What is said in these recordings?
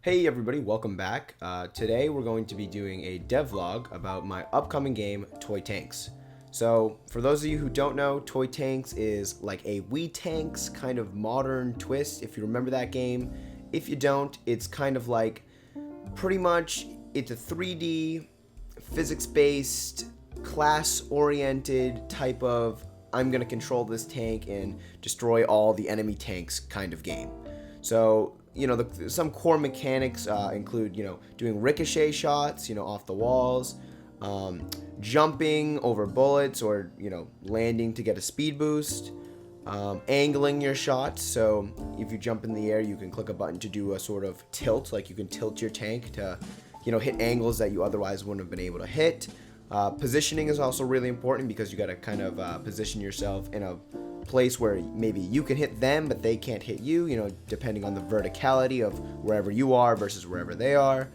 Hey everybody, welcome back. Today we're going to be doing a devlog about my upcoming game, Toy Tanks. So, for those of you who don't know, Toy Tanks is like a Wii Tanks kind of modern twist, if you remember that game. If you don't, it's kind of like, pretty much, it's a 3D, physics-based, class-oriented type of, I'm gonna control this tank and destroy all the enemy tanks kind of game. So, some core mechanics include, doing ricochet shots, off the walls, jumping over bullets or, landing to get a speed boost, angling your shots. So if you jump in the air, you can click a button to do a sort of tilt, like you can tilt your tank to, hit angles that you otherwise wouldn't have been able to hit. Positioning is also really important because you got to kind of position yourself in a place where maybe you can hit them, but they can't hit you, depending on the verticality of wherever you are versus wherever they are.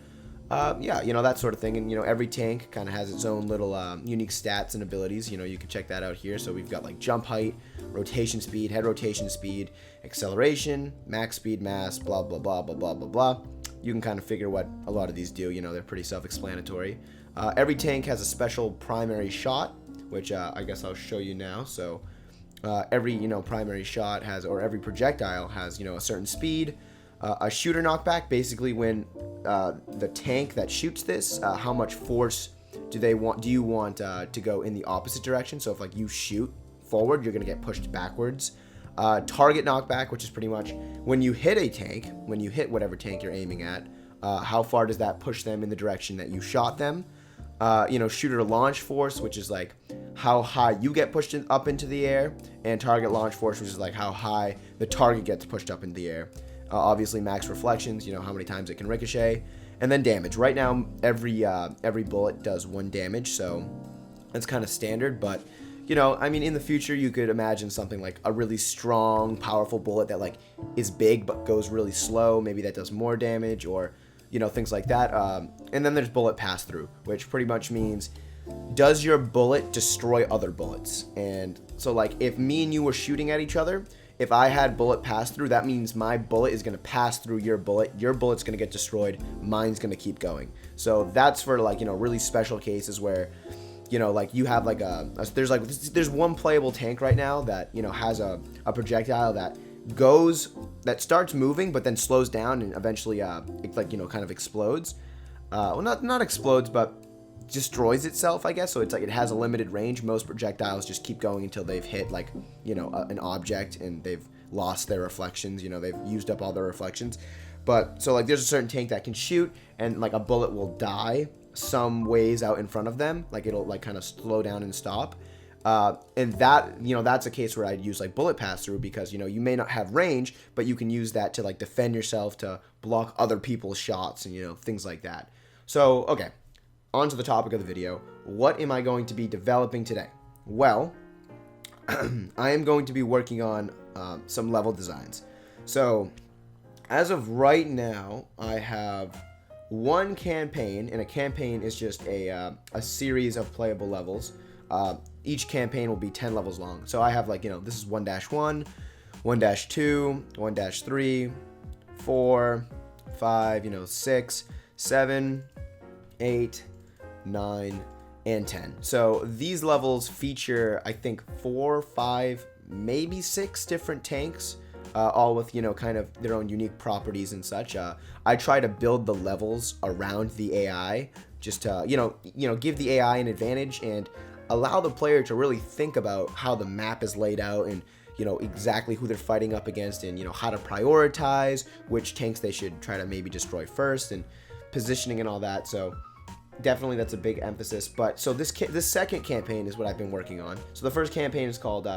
That sort of thing. And, every tank kind of has its own little unique stats and abilities. You can check that out here. So we've got like jump height, rotation speed, head rotation speed, acceleration, max speed, mass, blah, blah, blah, blah, blah, blah, blah. You can kind of figure what a lot of these do. They're pretty self-explanatory. Every tank has a special primary shot, which I guess I'll show you now. So every primary shot has, or every projectile has, a certain speed. A shooter knockback, basically when the tank that shoots this, how much force do you want to go in the opposite direction? So if like you shoot forward, you're gonna get pushed backwards. Target knockback, which is pretty much when you hit a tank, when you hit whatever tank you're aiming at, how far does that push them in the direction that you shot them? Shooter launch force, which is like how high you get pushed up into the air, and target launch force, which is like how high the target gets pushed up into the air. Obviously, max reflections, how many times it can ricochet, and then damage. Right now, every bullet does 1 damage, so that's kind of standard. But in the future, you could imagine something like a really strong, powerful bullet that like is big but goes really slow. Maybe that does more damage, or things like that. And then there's bullet pass through, which pretty much means, does your bullet destroy other bullets? And so like if me and you were shooting at each other, if I had bullet pass through, that means my bullet is going to pass through your bullet's going to get destroyed, mine's going to keep going. So that's for like, really special cases where, like you have like there's one playable tank right now that, has a projectile that starts moving but then slows down and eventually kind of explodes. Well, not explodes, but destroys itself, I guess. So it's like it has a limited range. Most projectiles just keep going until they've hit like an object and they've lost their reflections. They've used up all their reflections. But so like there's a certain tank that can shoot and like a bullet will die some ways out in front of them, like it'll like kind of slow down and stop. And that, that's a case where I'd use like bullet pass through because, you may not have range, but you can use that to like defend yourself, to block other people's shots and, things like that. So, okay, on to the topic of the video. What am I going to be developing today? Well, I am going to be working on some level designs. So, as of right now, I have one campaign, and a campaign is just a series of playable levels. Each campaign will be 10 levels long. So I have like, this is 1-1, 1-2, 1-3, 4, 5, 6, 7, 8, 9, and 10. So these levels feature, I think, 4, 5, maybe 6 different tanks, all with, kind of their own unique properties and such. I try to build the levels around the AI, just to, give the AI an advantage and allow the player to really think about how the map is laid out and, exactly who they're fighting up against and, how to prioritize which tanks they should try to maybe destroy first and positioning and all that. So definitely that's a big emphasis. But so this second campaign is what I've been working on. So the first campaign is called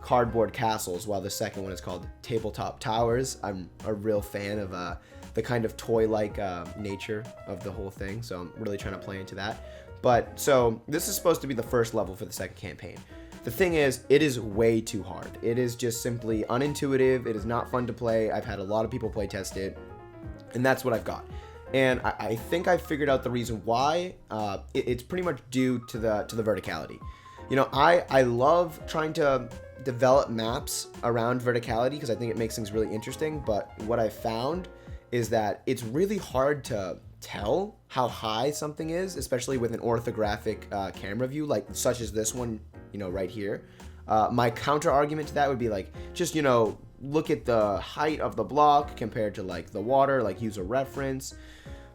Cardboard Castles, while the second one is called Tabletop Towers. I'm a real fan of the kind of toy-like nature of the whole thing, so I'm really trying to play into that. But so this is supposed to be the first level for the second campaign. The thing is, it is way too hard. It is just simply unintuitive. It is not fun to play. I've had a lot of people play test it, and that's what I've got. And I think I figured out the reason why. It's pretty much due to the verticality. I love trying to develop maps around verticality because I think it makes things really interesting. But what I found is that it's really hard to tell how high something is, especially with an orthographic camera view, like such as this one, right here. My counter argument to that would be like, just, look at the height of the block compared to like the water, like use a reference.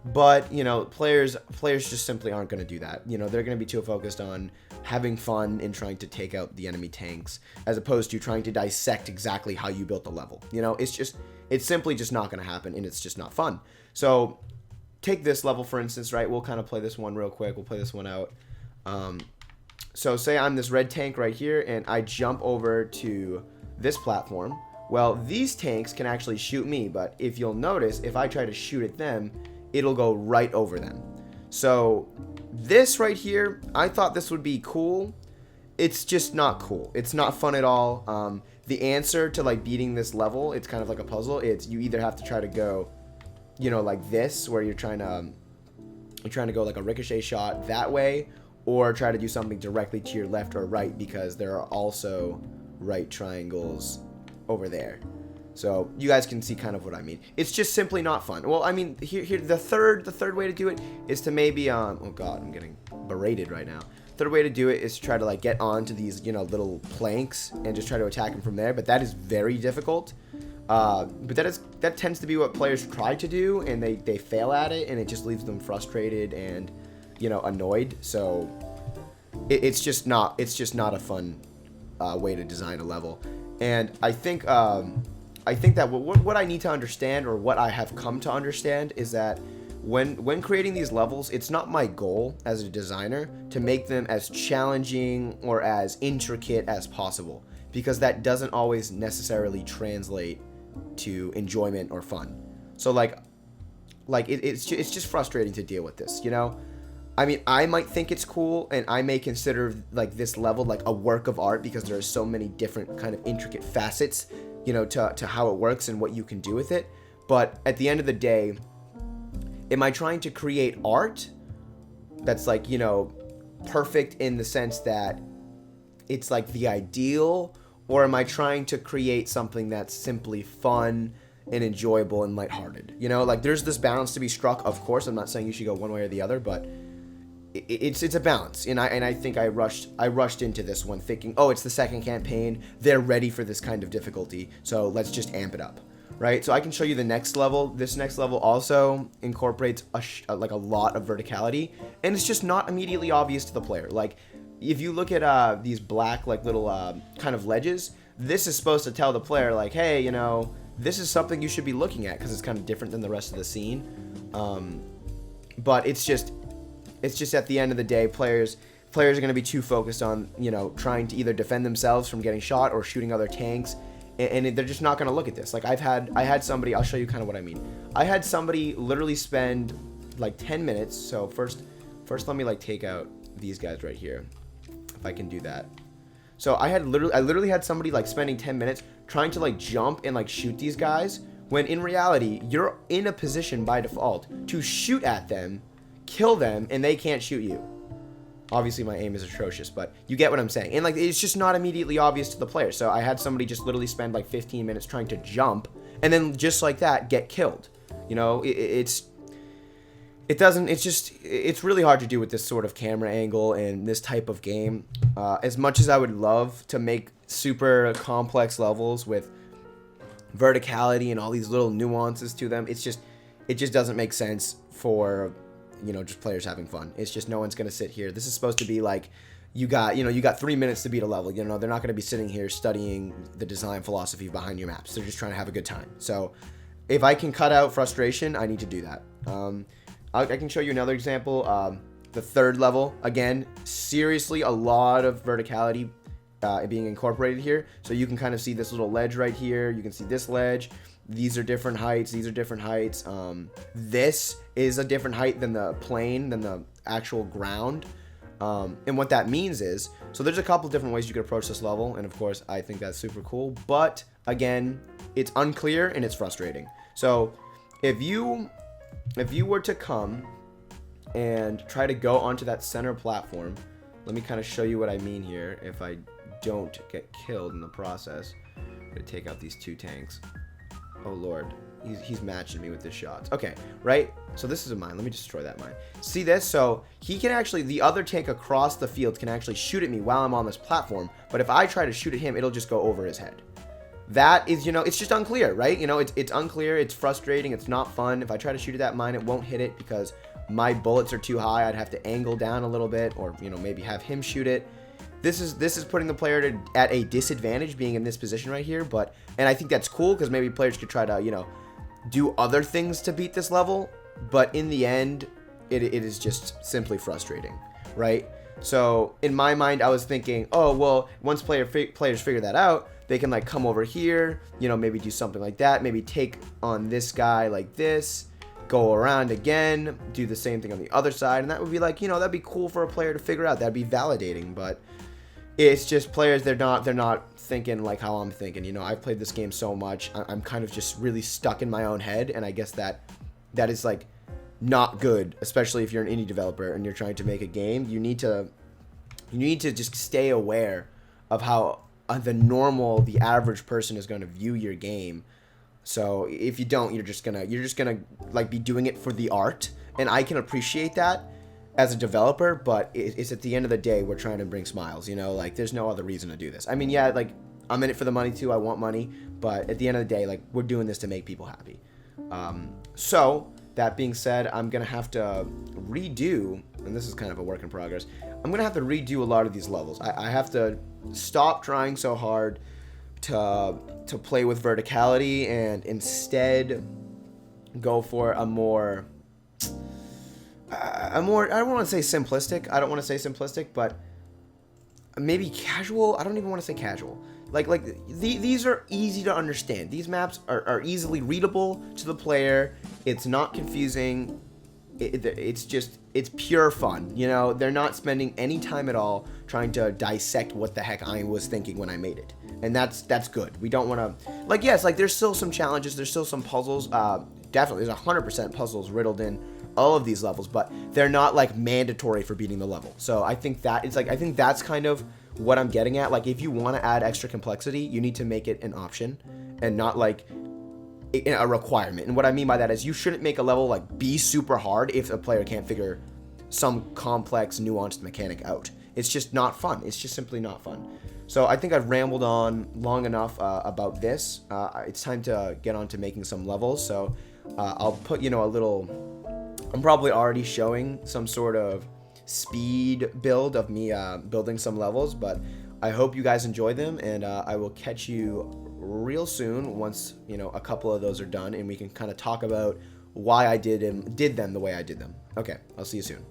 But, players just simply aren't going to do that. They're going to be too focused on having fun and trying to take out the enemy tanks, as opposed to trying to dissect exactly how you built the level. It's simply just not going to happen, and it's just not fun. So take this level, for instance, right? We'll kind of play this one real quick. We'll play this one out. So say I'm this red tank right here, and I jump over to this platform. Well, these tanks can actually shoot me, but if you'll notice, if I try to shoot at them, it'll go right over them. So this right here, I thought this would be cool. It's just not cool. It's not fun at all. The answer to like beating this level, it's kind of like a puzzle. It's you either have to try to go, like this, where you're trying to go like a ricochet shot that way, or try to do something directly to your left or right, because there are also right triangles over there. So you guys can see kind of what I mean. It's just simply not fun. Well, I mean, here the third way to do it is to maybe oh god, I'm getting berated right now. Third way to do it is to try to like get onto these little planks and just try to attack them from there. But that is very difficult. But that tends to be what players try to do, and they fail at it, and it just leaves them frustrated and annoyed. So it's just not a fun way to design a level. And I think that what I need to understand, or what I have come to understand, is that when creating these levels, it's not my goal as a designer to make them as challenging or as intricate as possible, because that doesn't always necessarily translate to enjoyment or fun. So it's just frustrating to deal with this, I mean, I might think it's cool, and I may consider like this level like a work of art, because there are so many different kind of intricate facets, to how it works and what you can do with it. But at the end of the day, am I trying to create art that's like, perfect in the sense that it's like the ideal, or am I trying to create something that's simply fun and enjoyable and lighthearted? Like there's this balance to be struck. Of course, I'm not saying you should go one way or the other, but it's a balance. And I think I rushed into this one thinking, oh, it's the second campaign, they're ready for this kind of difficulty, so let's just amp it up, right? So I can show you the next level. This next level also incorporates a lot of verticality, and it's just not immediately obvious to the player. Like if you look at these black like little kind of ledges, this is supposed to tell the player like, hey, this is something you should be looking at, because it's kind of different than the rest of the scene. But it's just at the end of the day, players are going to be too focused on trying to either defend themselves from getting shot or shooting other tanks, and they're just not going to look at this. Like I had somebody, I'll show you kind of what I mean. I had somebody literally spend like 10 minutes. So first let me like take out these guys right here, if I can do that. So I literally had somebody like spending 10 minutes trying to like jump and like shoot these guys, when in reality you're in a position by default to shoot at them, kill them, and they can't shoot you. Obviously my aim is atrocious, but you get what I'm saying. And like it's just not immediately obvious to the player. So I had somebody just literally spend like 15 minutes trying to jump, and then just like that get killed. It's really hard to do with this sort of camera angle and this type of game. As much as I would love to make super complex levels with verticality and all these little nuances to them, it just doesn't make sense for just players having fun. It's just no one's gonna sit here. This is supposed to be like you got 3 minutes to beat a level. They're not gonna be sitting here studying the design philosophy behind your maps. They're just trying to have a good time. So if I can cut out frustration, I need to do that. I can show you another example. The third level, again, seriously, a lot of verticality being incorporated here. So you can kind of see this little ledge right here. You can see this ledge. These are different heights. These are different heights. This is a different height than the plane, than the actual ground. And what that means is, so there's a couple different ways you could approach this level. And of course, I think that's super cool. But again, it's unclear and it's frustrating. So if you were to come and try to go onto that center platform, let me kind of show you what I mean here. If I don't get killed in the process, I'm going to take out these two tanks. Oh, Lord. He's matching me with his shots. Okay, right? So this is a mine. Let me destroy that mine. See this? So he can actually, the other tank across the field can actually shoot at me while I'm on this platform. But if I try to shoot at him, it'll just go over his head. That is, it's just unclear, right? It's unclear. It's frustrating. It's not fun. If I try to shoot at that mine, it won't hit it because my bullets are too high. I'd have to angle down a little bit, or, maybe have him shoot it. This is putting the player at a disadvantage being in this position right here. And I think that's cool because maybe players could try to, do other things to beat this level. But in the end, it is just simply frustrating, right? So in my mind, I was thinking, oh, well, once players figure that out, they can like come over here, maybe do something like that. Maybe take on this guy like this, go around again, do the same thing on the other side. And that would be like, that'd be cool for a player to figure out. That'd be validating. But it's just players, they're not thinking like how I'm thinking. I've played this game so much. I'm kind of just really stuck in my own head. And I guess that is like not good, especially if you're an indie developer and you're trying to make a game. You need to just stay aware of how the average person is going to view your game. So if you don't, you're just gonna like be doing it for the art, and I can appreciate that as a developer, but it's at the end of the day, we're trying to bring smiles, like there's no other reason to do this. I mean, yeah, like I'm in it for the money too. I want money, but at the end of the day, like we're doing this to make people happy. So that being said, I'm gonna have to redo, and this is kind of a work in progress. I'm gonna have to redo a lot of these levels. I have to stop trying so hard to play with verticality and instead go for a more I don't want to say simplistic, but maybe casual. I don't even want to say casual. These are easy to understand. These maps are easily readable to the player. It's not confusing. It's pure fun. They're not spending any time at all trying to dissect what the heck I was thinking when I made it. And that's good. We don't want to, yes, there's still some challenges. There's still some puzzles. Definitely, there's 100% puzzles riddled in all of these levels, but they're not mandatory for beating the level. So I think that's kind of what I'm getting at. If you want to add extra complexity, you need to make it an option and not a requirement. And what I mean by that is you shouldn't make a level be super hard if a player can't figure some complex, nuanced mechanic out. It's just not fun. It's just simply not fun. So I think I've rambled on long enough about this. It's time to get on to making some levels. So I'll put, a little... I'm probably already showing some sort of speed build of me building some levels, but I hope you guys enjoy them, and I will catch you real soon once, a couple of those are done, and we can kind of talk about why I did them the way I did them. Okay, I'll see you soon.